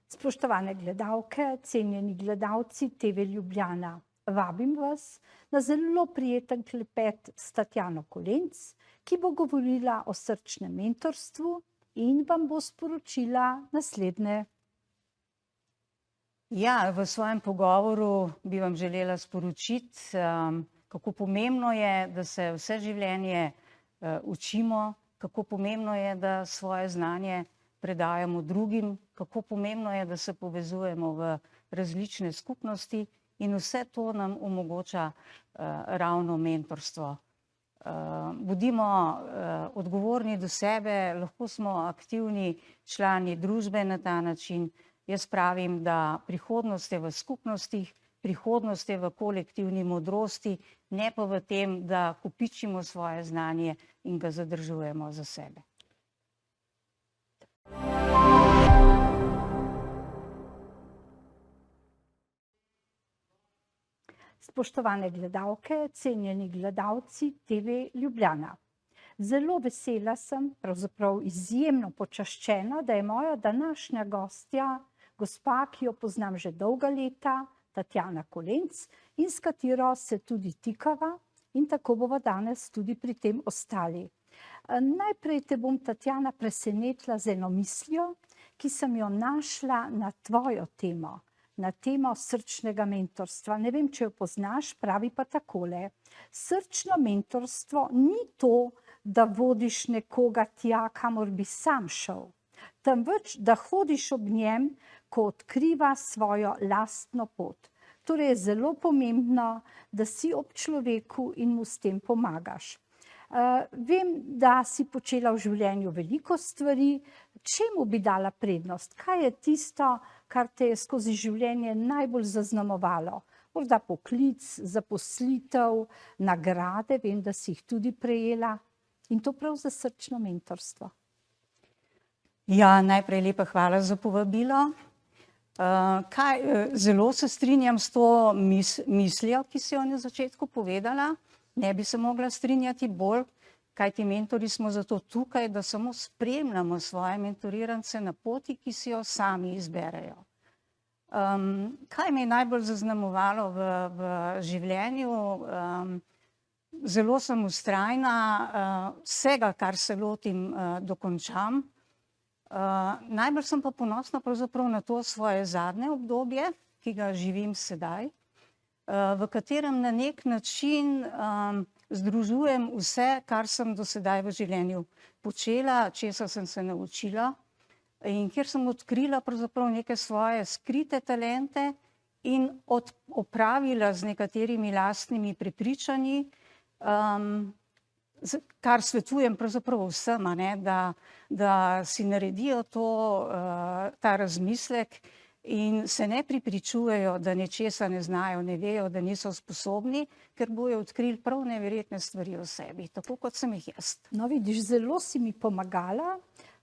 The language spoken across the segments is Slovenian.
Spoštovane gledalke, cenjeni gledalci TV Ljubljana, vabim vas na zelo prijeten klepet s Tatjano Kolenc, ki bo govorila o srčnem mentorstvu in vam bo sporočila naslednje. Ja, v svojem pogovoru bi vam želela sporočiti, kako pomembno je, da se vse življenje učimo, kako pomembno je, da svoje znanje predajamo drugim, kako pomembno je, da se povezujemo v različne skupnosti in vse to nam omogoča ravno mentorstvo. Bodimo odgovorni do sebe, lahko smo aktivni člani družbe na ta način. Jaz pravim, da prihodnost je v skupnostih, prihodnost je v kolektivni modrosti, ne pa v tem, da kopičimo svoje znanje in ga zadržujemo za sebe. Spoštovane gledalke, cenjeni gledalci TV Ljubljana. Zelo vesela sem, pravzaprav izjemno počaščena, da je moja današnja gostja, gospa, ki jo poznam že dolga leta, Tatjana Kolenc, in s katero se tudi tikava in tako bova danes tudi pri tem ostali. Najprej te bom, Tatjana, presenetila z eno mislijo, ki sem jo našla na tvojo temo, na temo srčnega mentorstva. Ne vem, če jo poznaš, pravi pa takole. Srčno mentorstvo ni to, da vodiš nekoga tja, kamor bi sam šel, temveč, da hodiš ob njem, ko odkriva svojo lastno pot. Torej je zelo pomembno, da si ob človeku in mu s tem pomagaš. Vem, da si počela v življenju veliko stvari. Čemu bi dala prednost? Kaj je tisto, kar te je skozi življenje najbolj zaznamovalo? Morda poklic, zaposlitev, nagrade, vem, da si jih tudi prejela. In to prav za srčno mentorstvo. Ja, najprej lepa hvala za povabilo. Zelo se strinjam s to mislijo, ki si jo na začetku povedala. Ne bi se mogla strinjati bolj, kajti mentori smo zato tukaj, da samo spremljamo svoje mentorirance na poti, ki si jo sami izberejo. Kaj me je najbolj zaznamovalo v življenju? Zelo sem vztrajna, vsega, kar se lotim, dokončam. Najbolj sem pa ponosna pravzaprav na to svoje zadnje obdobje, ki ga živim sedaj, v katerem na nek način združujem vse, kar sem do sedaj v življenju počela, česa sem se naučila in kjer sem odkrila pravzaprav neke svoje skrite talente in opravila z nekaterimi lastnimi prepričanji, kar svetujem pravzaprav vsem, da si naredijo ta razmislek in se ne prepričujejo, da nečesa ne znajo, ne vejo, da niso sposobni, ker bojo odkrili prav neverjetne stvari o sebi, tako kot sem jih jaz. No, vidiš, zelo si mi pomagala,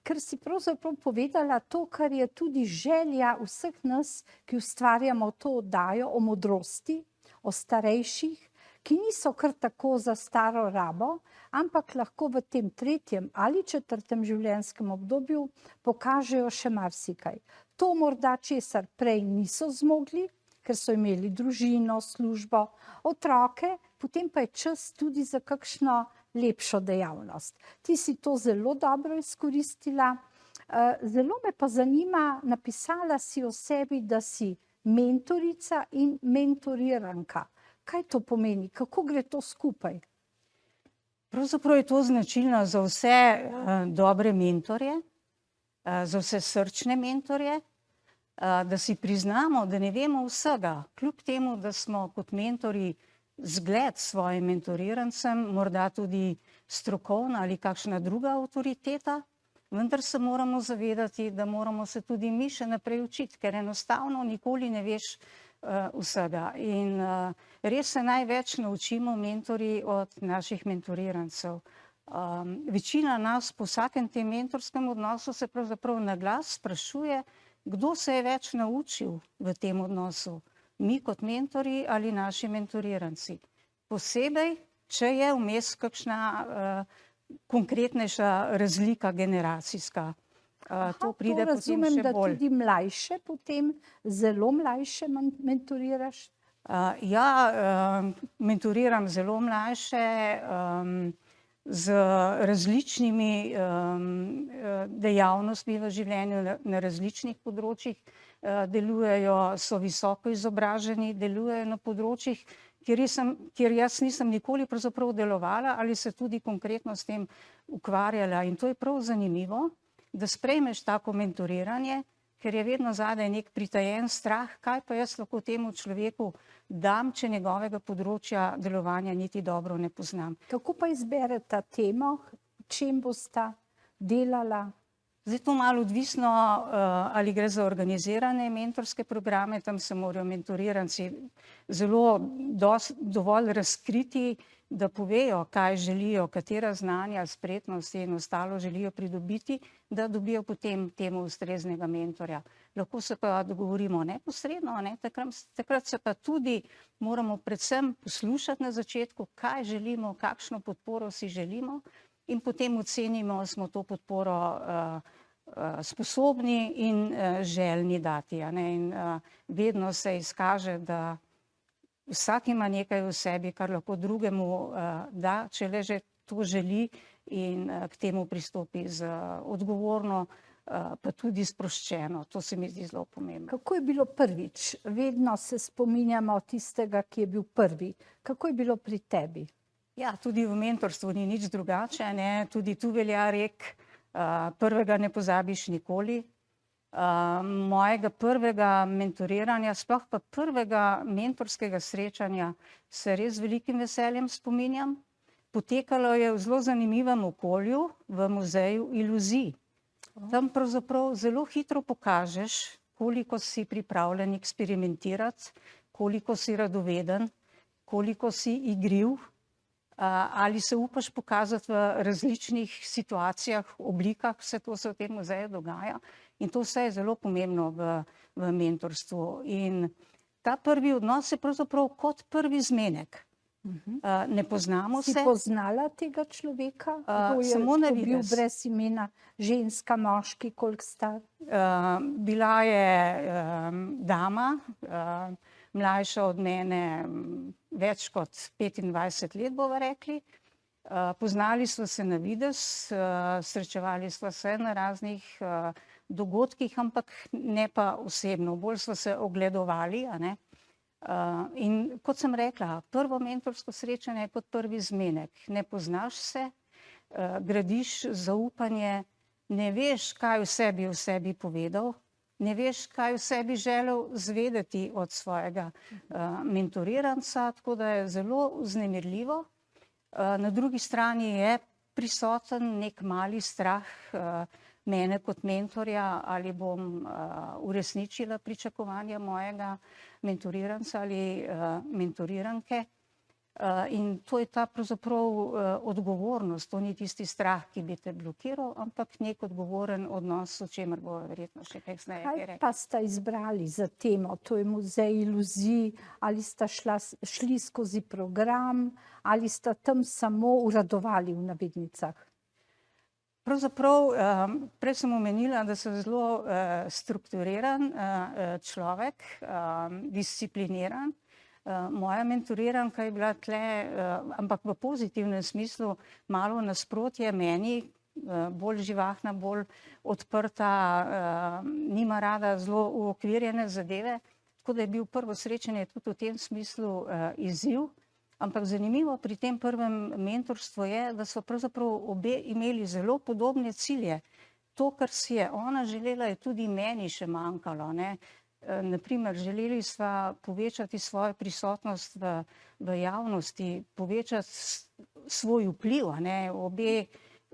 ker si pravzaprav povedala to, kar je tudi želja vseh nas, ki ustvarjamo to oddajo o modrosti, o starejših, ki niso kar tako za staro rabo, ampak lahko v tem 3. ali 4. življenjskem obdobju pokažejo še marsikaj. To morda česar prej niso zmogli, ker so imeli družino, službo, otroke, potem pa je čas tudi za kakšno lepšo dejavnost. Ti si to zelo dobro izkoristila. Zelo me pa zanima, napisala si o sebi, da si mentorica in mentoriranka. Kaj to pomeni? Kako gre to skupaj? Pravzaprav je to značilno za vse dobre mentorje, za vse srčne mentorje, da si priznamo, da ne vemo vsega, kljub temu, da smo kot mentori zgled svojim mentorirancem, morda tudi strokovna ali kakšna druga avtoriteta, vendar se moramo zavedati, da moramo se tudi mi še naprej učiti, ker enostavno nikoli ne veš vsega. In res se največ naučimo mentorji od naših mentorirancev. Večina nas po vsakem tem mentorskem odnosu se pravzaprav na glas sprašuje, kdo se je več naučil v tem odnosu, mi kot mentorji ali naši mentoriranci. Posebej, če je vmes kakšna konkretnejša razlika generacijska. to pride potem razumem, še da bolj. tudi mlajše potem, zelo mlajše mentoriraš. Mentoriram zelo mlajše, z različnimi dejavnostmi v življenju na različnih področjih delujejo, so visoko izobraženi, delujejo na področjih, kjer jaz nisem nikoli pravzaprav delovala ali se tudi konkretno s tem ukvarjala. In to je prav zanimivo, da sprejmeš tako mentoriranje, ker je vedno zadaj nek pritajen strah, kaj pa jaz lahko temu človeku dam, če njegovega področja delovanja niti dobro ne poznam. Kako pa izbereta temo, v čem bosta delala? Zdaj to malo odvisno, ali gre za organizirane mentorske programe, tam se morajo mentoriranci zelo dovolj razkriti, da povejo, kaj želijo, katera znanja, spretnosti in ostalo želijo pridobiti, da dobijo potem temu ustreznega mentorja. Lahko se pa dogovorimo neposredno, ne? Takrat se pa tudi moramo predvsem poslušati na začetku, kaj želimo, kakšno podporo si želimo, in potem ocenimo, smo to podporo sposobni in željni dati. In vedno se izkaže, da vsak ima nekaj v sebi, kar lahko drugemu da, če le že to želi in k temu pristopi z odgovorno, pa tudi sproščeno. To se mi zdi zelo pomembno. Kako je bilo prvič? Vedno se spominjamo tistega, ki je bil prvi. Kako je bilo pri tebi? Ja, tudi v mentorstvu ni nič drugače, ne? Tudi tu velja rek, prvega ne pozabiš nikoli. Mojega prvega mentoriranja, sploh pa prvega mentorskega srečanja se res z velikim veseljem spominjam. Potekalo je v zelo zanimivem okolju, v Muzeju iluzij. Tam pravzaprav zelo hitro pokažeš, koliko si pripravljen eksperimentirati, koliko si radoveden, koliko si igriv, ali se upaš pokazati v različnih situacijah, oblikah, vse to se v tem muzeju dogaja. In to vse je zelo pomembno v mentorstvu. In ta prvi odnos je pravzaprav kot prvi zmenek. Ne poznamo se. Si poznala tega človeka? Samo na bil videz. brez imena, ženska, moški, koliko star? Bila je dama, mlajša od mene več kot 25 let, bova rekli. Poznali smo se na videz, srečevali smo se na raznih dogodkih, ampak ne pa osebno, bolj smo se ogledovali, a ne. In kot sem rekla, prvo mentorsko srečanje je kot prvi zmenek. Ne poznaš se, gradiš zaupanje, ne veš, kaj vse bi o sebi povedal, ne veš, kaj vse bi želel izvedeti od svojega mentoriranca, tako da je zelo vznemirljivo. Na drugi strani je prisoten nek mali strah mene kot mentorja, ali bom uresničila pričakovanja mojega mentoriranca ali mentoriranke. In to je ta pravzaprav odgovornost, to ni tisti strah, ki bi te blokiral, ampak nek odgovoren odnos, o čemer bo verjetno še kasneje kaj rekla. Kaj pa sta izbrali za temo? To je Muzej iluzij, ali sta šli skozi program, ali sta tam samo uradovali v navednicah? Pravzaprav, prej sem omenila, da sem zelo strukturiran človek, discipliniran. Moja mentoriranka je bila tle, ampak v pozitivnem smislu, malo nasprotje meni, bolj živahna, bolj odprta, nima rada zelo uokvirjene zadeve, tako da je bil prvo srečanje tudi v tem smislu izziv. Ampak zanimivo pri tem prvem mentorstvu je, da so pravzaprav obe imeli zelo podobne cilje. To, kar si je ona želela, je tudi meni še manjkalo, ne. Naprimer, želeli sva povečati svojo prisotnost v javnosti, povečati svoj vpliv, ne. Obe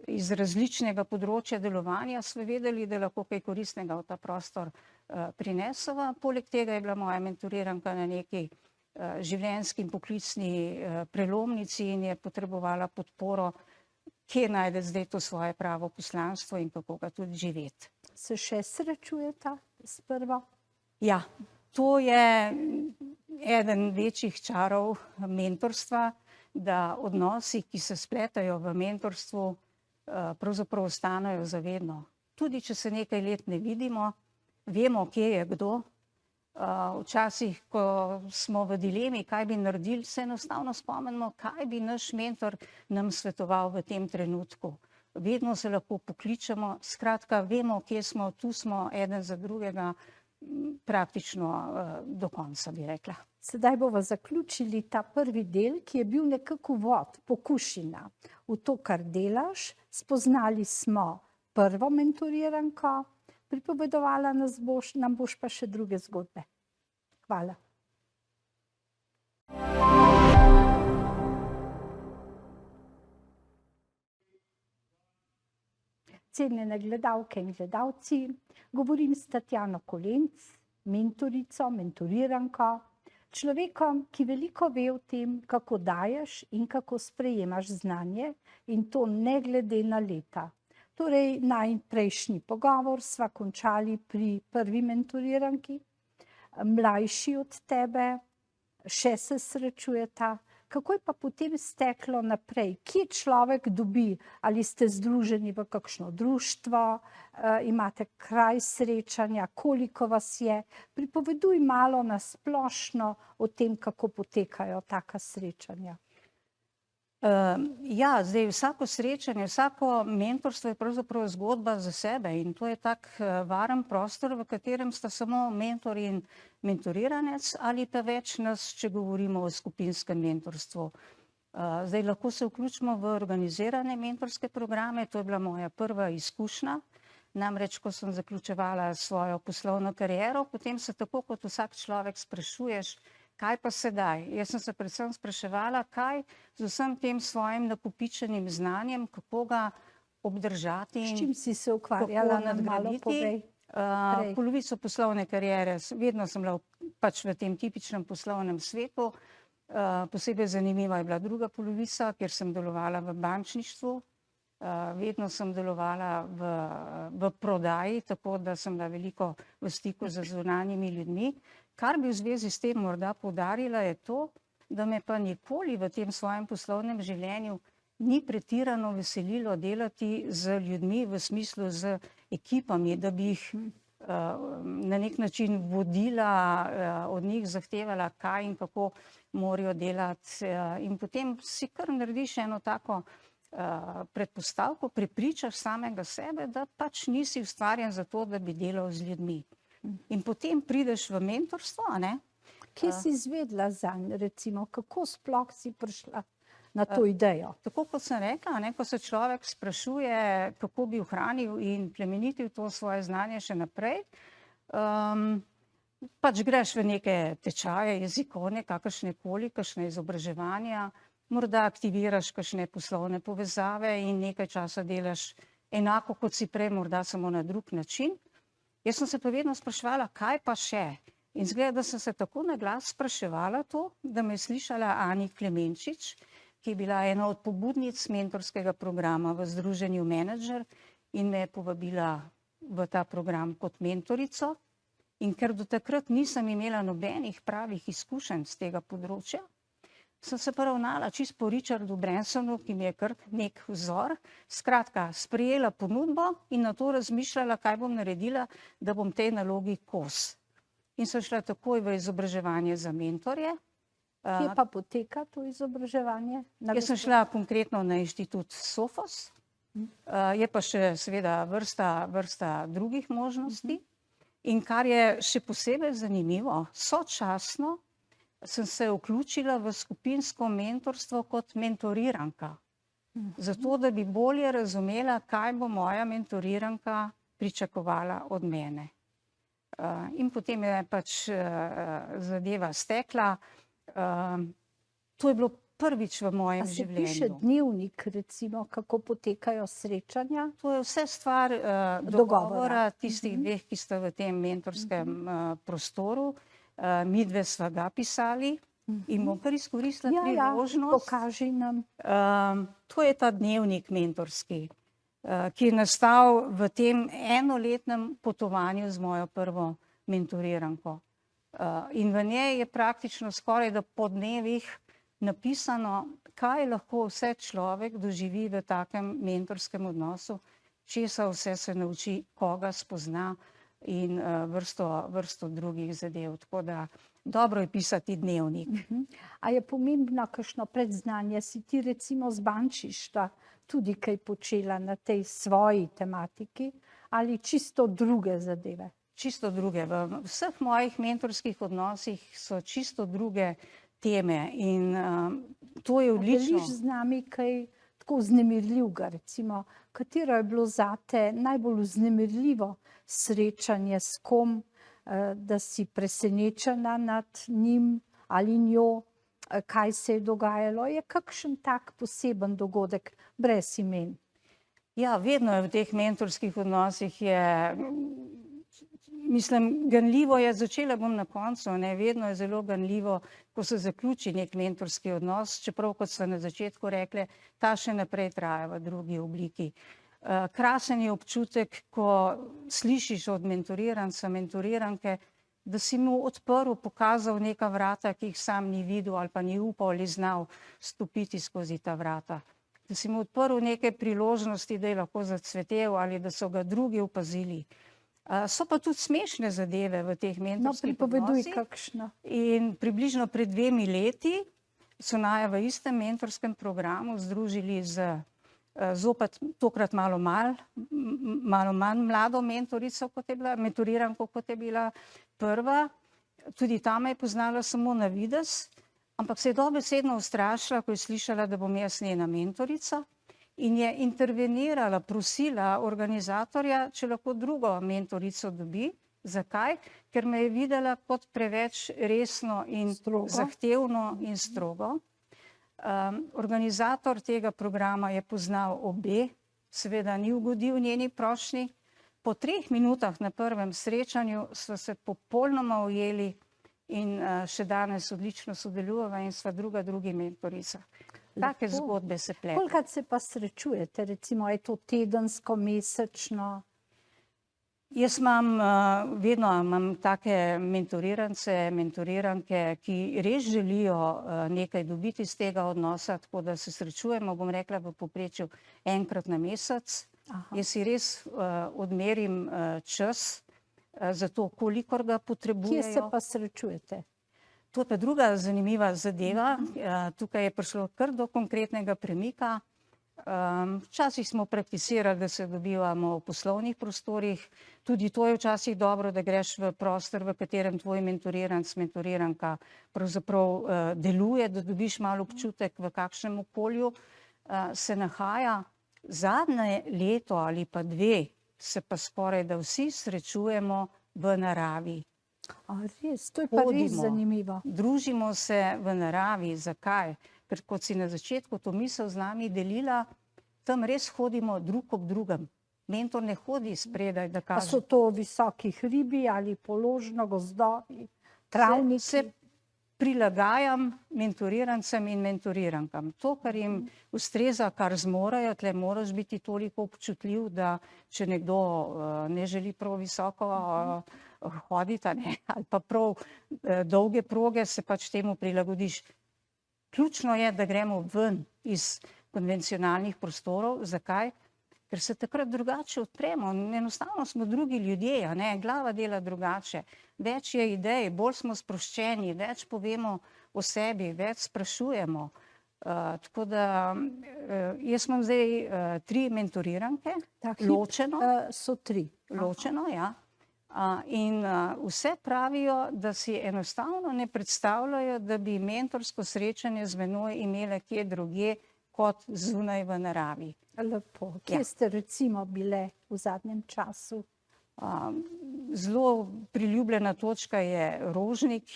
iz različnega področja delovanja sva vedeli, da lahko kaj koristnega v ta prostor prineseva. Poleg tega je bila moja mentoriranka na neki življenjski in poklicni prelomnici in je potrebovala podporo, kje najde zdaj to svoje pravo poslanstvo in kako ga tudi živeti. Se še srečujeta s prvo? Ja, to je eden večjih čarov mentorstva, da odnosi, ki se spletajo v mentorstvu, pravzaprav ostanejo za vedno. tudi če se nekaj let ne vidimo, vemo, kje je kdo. Včasih, ko smo v dilemi, kaj bi naredili, se enostavno spomnimo, kaj bi naš mentor nam svetoval v tem trenutku. Vedno se lahko pokličemo, skratka, vemo, kje smo, tu smo eden za drugega, praktično do konca, bi rekla. Sedaj bomo zaključili ta prvi del, ki je bil nekako uvod, pokušina v to, kar delaš. Spoznali smo prvo mentoriranko, pripovedovala nam boš pa še druge zgodbe. Hvala. Cenjene gledalke in gledalci, govorim s Tatjano Kolenc, mentorico, mentoriranko, človekom, ki veliko ve o tem, kako daješ in kako sprejemaš znanje, in to ne glede na leta. Torej, najprejšnji pogovor sva končali pri prvi mentoriranki, mlajši od tebe, še se srečujeta. Kako je pa potem steklo naprej? Kje človek dobi? Ali ste združeni v kakšno društvo, imate kraj srečanja, koliko vas je? Pripoveduj malo na splošno o tem, kako potekajo taka srečanja. Ja, zdaj vsako srečanje, vsako mentorstvo je pravzaprav zgodba za sebe in to je tak varen prostor, v katerem sta samo mentor in mentoriranec ali pa več nas, če govorimo o skupinskem mentorstvu. Zdaj lahko se vključimo v organizirane mentorske programe, to je bila moja prva izkušnja. Namreč, ko sem zaključevala svojo poslovno kariero, potem se tako kot vsak človek sprašuješ, kaj pa sedaj? Jaz sem se predvsem spraševala, kaj z vsem tem svojim nakopičenim znanjem, kako ga obdržati in s čim si se ukvarjala, kako nadgraditi. Polovico poslovne kariere, vedno sem bila pač v tem tipičnem poslovnem svetu. Posebej zanimiva je bila druga polovica, kjer sem delovala v bančništvu. Vedno sem delovala v prodaji, tako da sem bila veliko v stiku z zunanjimi ljudmi. Kar bi v zvezi s tem morda poudarila je to, da me pa nikoli v tem svojem poslovnem življenju ni pretirano veselilo delati z ljudmi v smislu z ekipami, da bi jih na nek način vodila, od njih zahtevala, kaj in kako morajo delati. In potem si kar narediš eno tako predpostavko, prepričaš samega sebe, da pač nisi ustvarjen za to, da bi delal z ljudmi. In potem prideš v mentorstvo, a ne? Kje si izvedela zanj, recimo, kako sploh si prišla na to idejo? Tako kot sem rekla, ne, ko se človek sprašuje, kako bi ohranil in plemenitil to svoje znanje še naprej, pač greš v neke tečaje, jezikovne, kakršnekoli, kakšne izobraževanja, morda aktiviraš kakšne poslovne povezave in nekaj časa delaš enako, kot si prej, morda samo na drug način. Jaz sem se pa vedno spraševala, kaj pa še? In izgleda, da sem se tako na glas spraševala to, da me je slišala Ani Klemenčič, ki je bila ena od pobudnic mentorskega programa v Združenju Menedžer in me je povabila v ta program kot mentorico. In ker do takrat nisem imela nobenih pravih izkušenj z tega področja, sem se pa ravnala čisto po Richardu Bransonu, ki mi je kar nek vzor. Skratka, sprejela ponudbo in na to razmišljala, kaj bom naredila, da bom tej nalogi kos. In sem šla takoj v izobraževanje za mentorje. Kje pa poteka to izobraževanje? Jaz sem šla konkretno na inštitut Sofos. Je pa še seveda vrsta drugih možnosti. In kar je še posebej zanimivo, sočasno sem se vključila v skupinsko mentorstvo kot mentoriranka. Zato, da bi bolje razumela, kaj bo moja mentoriranka pričakovala od mene. In potem je pač zadeva stekla. To je bilo prvič v mojem življenju. A se piše dnevnik, recimo, kako potekajo srečanja? To je vse stvar dogovora tistih dveh, ki sta v tem mentorskem prostoru. Midve sva ga pisali in bom kar izkoristila priložnost. Pokaži nam. To je ta dnevnik mentorski, ki je nastal v tem enoletnem potovanju z mojo prvo mentoriranko. In v njej je praktično skoraj da po dnevih napisano, kaj lahko vse človek doživi v takem mentorskem odnosu, česa vse se nauči, koga spozna in vrsto drugih zadev. Tako da dobro je pisati dnevnik. A je pomembno kakšno predznanje? Si ti recimo z bančišta tudi kaj počela na tej svoji tematiki ali čisto druge zadeve? Čisto druge. V vseh mojih mentorskih odnosih so čisto druge teme in to je odlično. Deliš z nami kaj tako vznemirljivega, recimo, katero je bilo zate najbolj vznemirljivo srečanje s kom, da si presenečena nad njim ali njo, kaj se je dogajalo? Je kakšen tak poseben dogodek brez imen? Ja, vedno je v teh mentorskih odnosih mislim, ganljivo je, začela bom na koncu, ne, vedno je zelo ganljivo, ko se zaključi nek mentorski odnos, čeprav, kot sva na začetku rekli, ta še naprej traja v drugi obliki. Krasen je občutek, ko slišiš od mentoriranca, mentoriranke, da si mu odprl, pokazal neka vrata, ki jih sam ni videl ali pa ni upal ali znal stopiti skozi ta vrata. Da si mu odprl neke priložnosti, da je lahko zacvetel ali da so ga drugi opazili. So pa tudi smešne zadeve v teh mentorskih odnosih. Pripoveduj kakšno. In približno pred 2 leti so naju v istem mentorskem programu združili z zopet tokrat malo manj mlado mentorico, kot je bila, mentoriranko, kot je bila prva. Tudi ta me je poznala samo na videz, ampak se je dobesedno ustrašila, ko je slišala, da bom jaz njena mentorica. In je intervenirala, prosila organizatorja, če lahko drugo mentorico dobi. Zakaj? Ker me je videla kot preveč resno in zahtevno in strogo. Organizator tega programa je poznal obe, seveda ni ugodil njeni prošnji. Po 3 minutah na prvem srečanju so se popolnoma ujeli in še danes odlično sodelujeva in sva drugi mentorica. Take zgodbe se pletejo. Kolikrat se pa srečujete, recimo je to tedensko, mesečno? Jaz vedno imam take mentorirance, mentoriranke, ki res želijo nekaj dobiti iz tega odnosa, tako da se srečujemo, bom rekla, v povprečju enkrat na mesec. Jaz si res odmerim čas za to, kolikor ga potrebujejo. Kje se pa srečujete? To je pa druga zanimiva zadeva. Tukaj je prišlo kar do konkretnega premika. Včasih smo prakticirali, da se dobivamo v poslovnih prostorih. Tudi to je včasih dobro, da greš v prostor, v katerem tvoj mentoriranc, mentoriranka pravzaprav deluje, da dobiš malo občutek, v kakšnem okolju se nahaja. Zadnje leto ali pa 2 se pa skoraj da vsi srečujemo v naravi. Res, to je pa res zanimivo. Družimo se v naravi. Zakaj? Ker kot si na začetku to misel z nami delila, tam res hodimo drug ob drugem. Mentor ne hodi spredaj, da kaže. Pa so to visoki hribi ali položno, gozdovi, travniki? Se prilagajam mentorirancem in mentorirankam. To, kar jim ustreza, kar zmorejo, tle moraš biti toliko občutljiv, da če nekdo ne želi prav visoko hoditi, ali pa prav dolge proge, se pač temu prilagodiš. Ključno je, da gremo ven iz konvencionalnih prostorov. Zakaj? Ker se takrat drugače odpremo. Enostavno smo drugi ljudje, glava dela drugače. Več je idej, bolj smo sproščeni, več povemo o sebi, več sprašujemo. Tako da jaz imam zdaj 3 mentoriranke, ločeno. So 3. Ločeno, ja. In vse pravijo, da si enostavno ne predstavljajo, da bi mentorsko srečanje z menoj imele kje drugje kot zunaj v naravi. Lepo. Kje ste recimo bile v zadnjem času? Zelo priljubljena točka je Rožnik,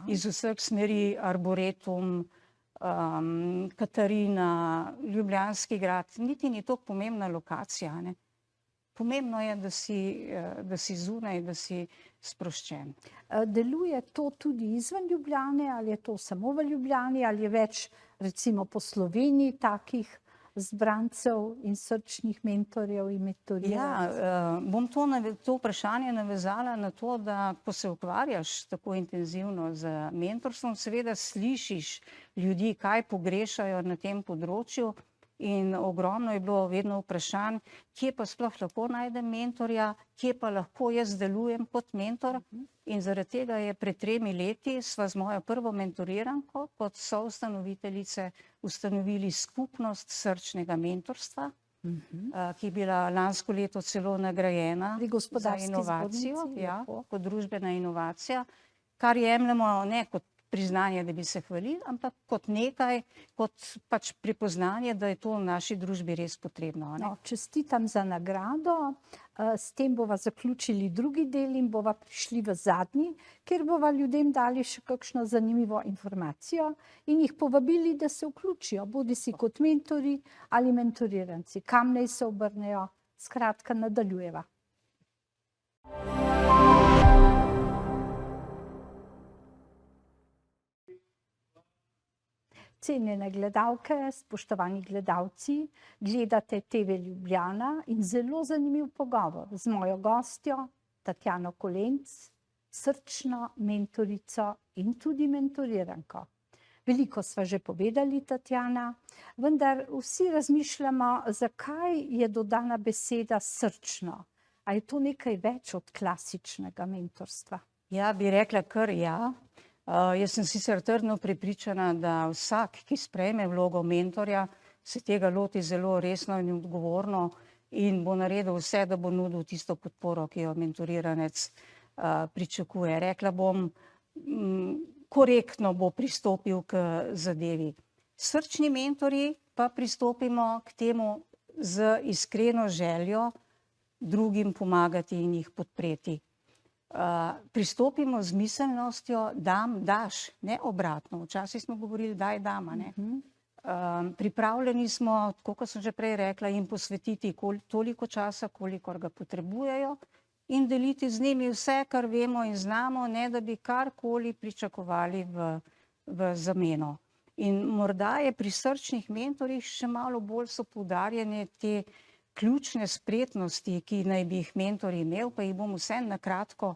iz vseh smeri Arboretum, Katarina, Ljubljanski grad. Niti ni to pomembna lokacija, ne. Pomembno je, da si zunaj, da si sproščen. Deluje to tudi izven Ljubljane ali je to samo v Ljubljani ali je več recimo po Sloveniji takih zbrancev in srčnih mentorjev in mentorirancev? Ja, bom to vprašanje navezala na to, da ko se ukvarjaš tako intenzivno z mentorstvom, seveda slišiš ljudi, kaj pogrešajo na tem področju. in ogromno je bilo vedno vprašanj, kje pa sploh lahko najdem mentorja, kje pa lahko jaz delujem kot mentor. In zaradi tega je pred 3 leti sva z mojo prvo mentoriranko kot soustanoviteljice ustanovili skupnost srčnega mentorstva, ki je bila lansko leto celo nagrajena Pri za Gospodarski inovacijo, zbornici, ja, lepo. kot družbena inovacija, kar jemljemo ne kot priznanje, da bi se hvalili, ampak kot nekaj, kot pač prepoznanje, da je to v naši družbi res potrebno. Ne? No, čestitam za nagrado. S tem bova zaključili drugi del in bova prišli v zadnji, kjer bova ljudem dali še kakšno zanimivo informacijo in jih povabili, da se vključijo, bodisi kot mentori ali mentoriranci. Kam naj se obrnejo? Skratka, nadaljujeva. Cenjene gledalke, spoštovani gledalci, gledate TV Ljubljana in zelo zanimiv pogovor z mojo gostjo Tatjano Kolenc, srčno mentorico in tudi mentoriranko. Veliko sva že povedali, Tatjana, vendar vsi razmišljamo, zakaj je dodana beseda srčno. A je to nekaj več od klasičnega mentorstva? Ja, bi rekla kar ja. Jaz sem sicer trdno prepričana, da vsak, ki sprejme vlogo mentorja, se tega loti zelo resno in odgovorno in bo naredil vse, da bo nudil tisto podporo, ki jo mentoriranec pričakuje. Rekla bom, korektno bo pristopil k zadevi. Srčni mentorji pa pristopimo k temu z iskreno željo drugim pomagati in jih podpreti. Pristopimo z miselnostjo dam, daš, ne obratno. Včasih smo govorili daj, dama, ne. Pripravljeni smo, tako kot sem že prej rekla, jim posvetiti toliko časa, kolikor ga potrebujejo in deliti z njimi vse, kar vemo in znamo, ne da bi karkoli pričakovali v zameno. In morda je pri srčnih mentorjih še malo bolj so poudarjene te ključne spretnosti, ki naj bi jih mentor imel, pa jih bom vse na kratko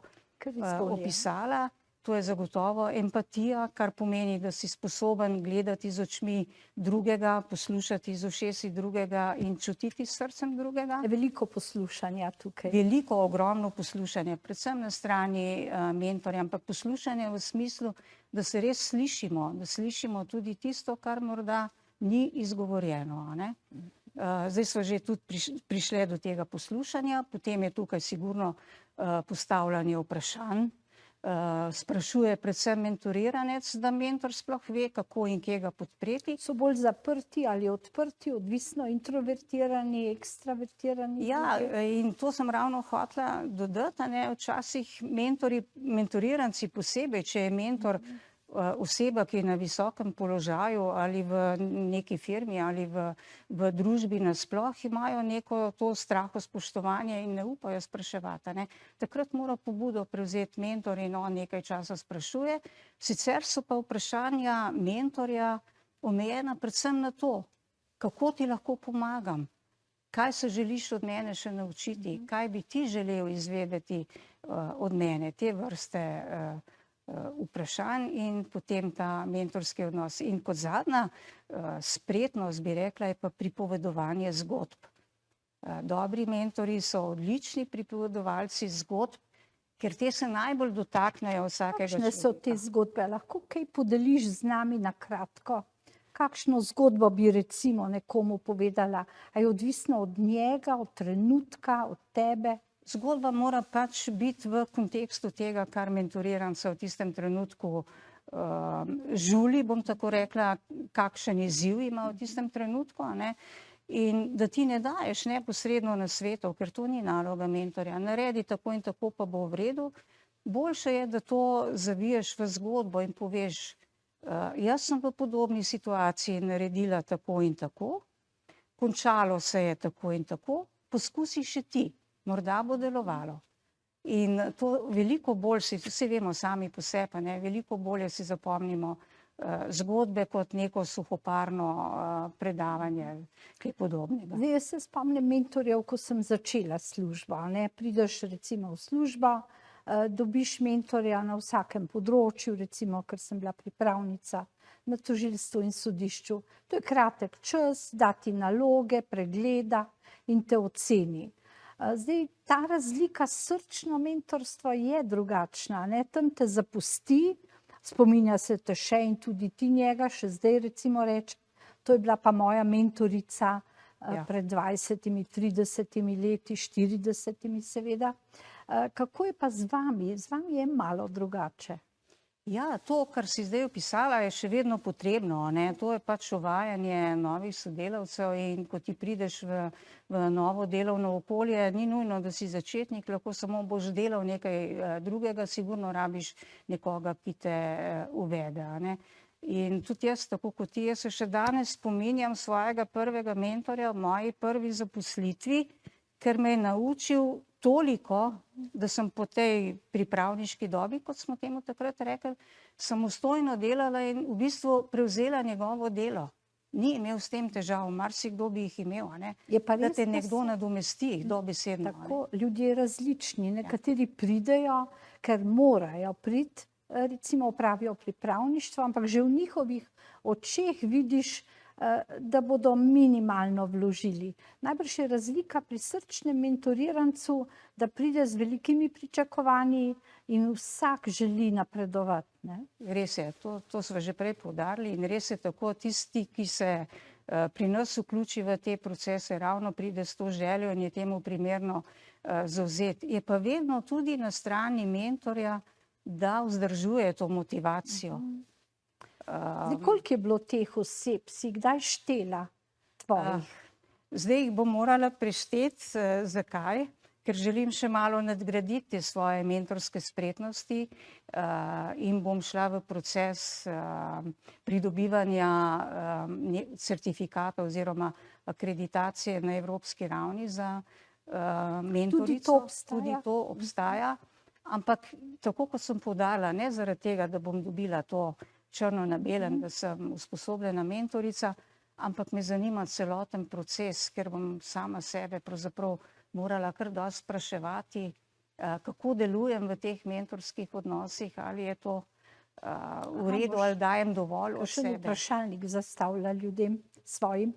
opisala. To je zagotovo empatija, kar pomeni, da si sposoben gledati z očmi drugega, poslušati z ušesi drugega in čutiti s srcem drugega. Veliko poslušanja tukaj. Veliko, ogromno poslušanja, predvsem na strani mentorja, ampak poslušanje v smislu, da se res slišimo, da slišimo tudi tisto, kar morda ni izgovorjeno, ne? Zdaj smo že tudi prišli do tega poslušanja, potem je tukaj sigurno postavljanje vprašanj. Sprašuje predvsem mentoriranec, da mentor sploh ve, kako in kje ga podpreti. So bolj zaprti ali odprti, odvisno introvertirani, ekstravertirani? Ja, in to sem ravno hotela dodati, ne, včasih mentoriranci posebej, če je mentor oseba, ki je na visokem položaju ali v neki firmi ali v družbi nasploh, imajo neko to strahospoštovanje in ne upajo spraševati, ne. Takrat mora pobudo prevzeti mentor in on nekaj časa sprašuje. Sicer so pa vprašanja mentorja omejena predvsem na to, kako ti lahko pomagam, kaj se želiš od mene še naučiti, kaj bi ti želel izvedeti od mene, te vrste vprašanj in potem ta mentorski odnos. In kot zadnja spretnost, bi rekla, je pa pripovedovanje zgodb. Dobri mentorji so odlični pripovedovalci zgodb, ker te se najbolj dotaknejo vsakega človeka. Kakšne so te zgodbe? Lahko kaj podeliš z nami na kratko? Kakšno zgodbo bi recimo nekomu povedala? A je odvisno od njega, od trenutka, od tebe? Zgodba mora pač biti v kontekstu tega, kar mentoriranca v tistem trenutku žuli, bom tako rekla, kakšen izziv ima v tistem trenutku, ne? In da ti ne daješ neposredno nasvetov, ker to ni naloga mentorja. Naredi tako in tako, pa bo v redu. Boljše je, da to zaviješ v zgodbo in poveš, jaz sem v podobni situaciji naredila tako in tako, končalo se je tako in tako, poskusi še ti. Morda bo delovalo. In to veliko bolj vsi vemo sami po sebi, ne, veliko bolje si zapomnimo zgodbe kot neko suhoparno predavanje, kaj podobnega. Zdaj, jaz se spomnim mentorjev, ko sem začela službo, ne, prideš recimo v službo, dobiš mentorja na vsakem področju, recimo, ker sem bila pripravnica na tožilstvu in sodišču. To je kratek čas, dati naloge, pregleda in te oceni. Zdaj, ta razlika srčno mentorstvo je drugačna, ne? Tam te zapusti, spominja se te še in tudi ti njega, še zdaj recimo reče, to je bila pa moja mentorica pred 20, 30 leti, 40 seveda. Kako je pa z vami? Z vami je malo drugače. Ja, to, kar si zdaj opisala, je še vedno potrebno, ne? To je pač uvajanje novih sodelavcev in ko ti prideš v novo delovno okolje, ni nujno, da si začetnik, lahko samo boš delal nekaj drugega, sigurno rabiš nekoga, ki te uvede, ne? In tudi jaz, tako kot ti, jaz se še danes spominjam svojega prvega mentorja v moji prvi zaposlitvi, ker me je naučil toliko, da sem po tej pripravniški dobi, kot smo temu takrat rekli, samostojno delala in v bistvu prevzela njegovo delo. Ni imel s tem težav, marsikdo bi jih imel, ne? Da te nekdo nadomesti, dobesedno. Tako, ljudje različni, nekateri pridejo, ker morajo priti, recimo opravijo pripravništvo, ampak že v njihovih očeh vidiš, da bodo minimalno vložili. Najbrž je razlika pri srčnem mentorirancu, da pride z velikimi pričakovanji in vsak želi napredovati, ne? Res je, to smo že prej poudarili in res je tako, tisti, ki se pri nas vključi v te procese, ravno pride s to željo in je temu primerno zavzet. Je pa vedno tudi na strani mentorja, da vzdržuje to motivacijo. Koliko je bilo teh oseb, si kdaj štela tvojih? Zdaj jih bom morala prešteti, zakaj? Ker želim še malo nadgraditi svoje mentorske spretnosti in bom šla v proces pridobivanja certifikata oziroma akreditacije na evropski ravni za mentorico. Tudi to obstaja. Ampak tako, kot sem poudarila, ne zaradi tega, da bom dobila to črno na belem, da sem usposobljena mentorica, ampak me zanima celoten proces, ker bom sama sebe pravzaprav morala kar dosti spraševati, kako delujem v teh mentorskih odnosih, ali je to v redu, ali dajem dovolj od sebe. Kakšen vprašalnik zastavlja ljudem svojim,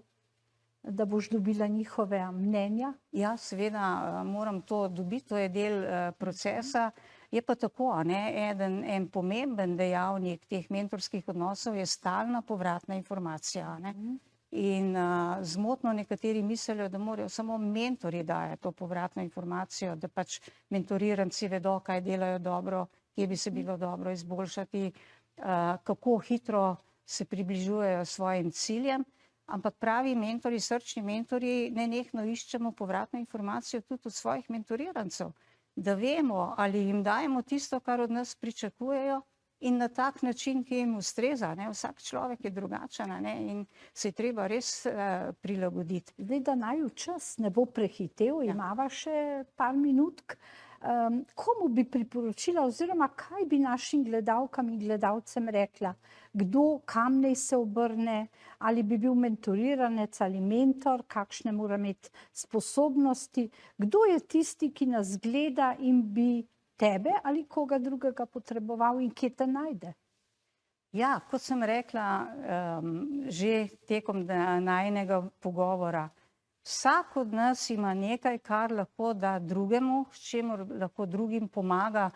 da boš dobila njihove mnenja? Ja, seveda moram to dobiti, to je del procesa. Je pa tako, ne, en pomemben dejavnik teh mentorskih odnosov je stalna povratna informacija, ne. In zmotno nekateri mislijo, da morajo samo mentorji dajati to povratno informacijo, da pač mentoriranci vedo, kaj delajo dobro, kje bi se bilo dobro izboljšati, kako hitro se približujejo svojim ciljem. Ampak pravi mentorji, srčni mentorji, nenehno iščemo povratno informacijo tudi od svojih mentorirancev, da vemo, ali jim dajemo tisto, kar od nas pričakujejo in na tak način, ki jim ustreza, ne? Vsak človek je drugačen, ne? In se je treba res prilagoditi. Zdaj, da naju čas ne bo prehitel, imava še par minutk. Komu bi priporočila oziroma kaj bi našim gledalkam in gledalcem rekla? Kdo, kam naj se obrne? Ali bi bil mentoriranec ali mentor? Kakšne mora imeti sposobnosti? Kdo je tisti, ki nas gleda in bi tebe ali koga drugega potreboval in kje te najde? Ja, kot sem rekla, že tekom najinega pogovora, vsak od nas ima nekaj, kar lahko da drugemu, s čimer lahko drugim pomaga,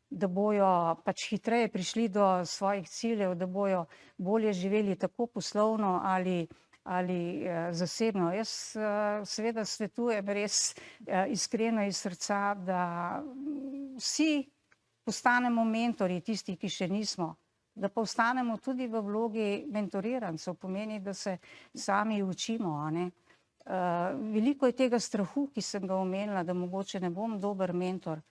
da bojo pač hitreje prišli do svojih ciljev, da bojo bolje živeli tako poslovno ali zasebno. Jaz seveda svetujem res iskreno iz srca, da vsi postanemo mentorji, tisti, ki še nismo, da pa ostanemo tudi v vlogi mentorirancev, pomeni, da se sami učimo, ne. Veliko je tega strahu, ki sem ga omenila, da mogoče ne bom dober mentor.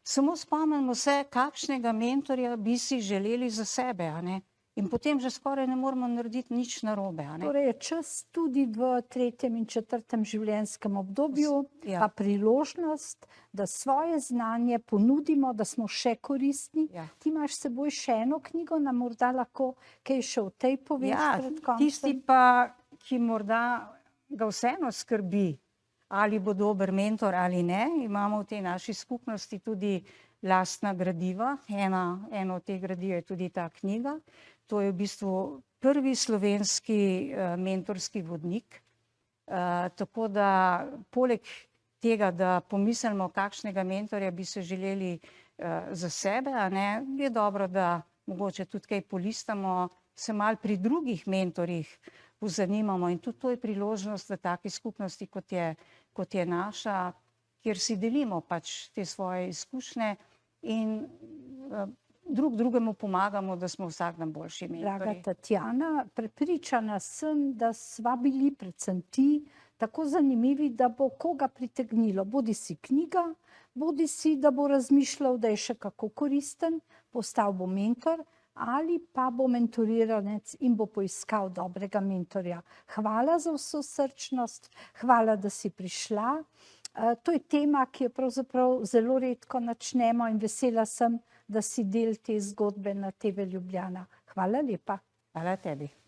Samo spomnimo se, kakšnega mentorja bi si želeli za sebe, a ne? In potem že skoraj ne moramo narediti nič narobe, a ne? Torej je čas tudi v 3. in 4. življenjskem obdobju, pa priložnost, da svoje znanje ponudimo, da smo še koristni. Ti imaš s seboj še eno knjigo, nam morda lahko kaj še o tej poveš pred koncem? Tisti pa, ki morda ga vseeno skrbi, ali bo dober mentor ali ne. Imamo v tej naši skupnosti tudi lastna gradiva. Eno od teh gradiv je tudi ta knjiga. To je v bistvu prvi slovenski mentorski vodnik. Tako da poleg tega, da pomislimo, kakšnega mentorja bi se želeli za sebe, a ne, je dobro, da mogoče tudi kaj polistamo, se malo pri drugih mentorjih pozanimamo in tudi to je priložnost v taki skupnosti, kot je naša, kjer si delimo pač te svoje izkušnje in drug drugemu pomagamo, da smo vsak dan boljši mentorji. Draga Tatjana, prepričana sem, da sva bili predvsem ti tako zanimivi, da bo koga pritegnilo. Bodi si knjiga, bodi si, da bo razmišljal, da je še kako koristen, postal bo mentor ali pa bo mentoriranec in bo poiskal dobrega mentorja. Hvala za vso srčnost, hvala, da si prišla. To je tema, ki jo pravzaprav zelo redko načnemo in vesela sem, da si del te zgodbe na TV Ljubljana. Hvala lepa. Hvala tebi.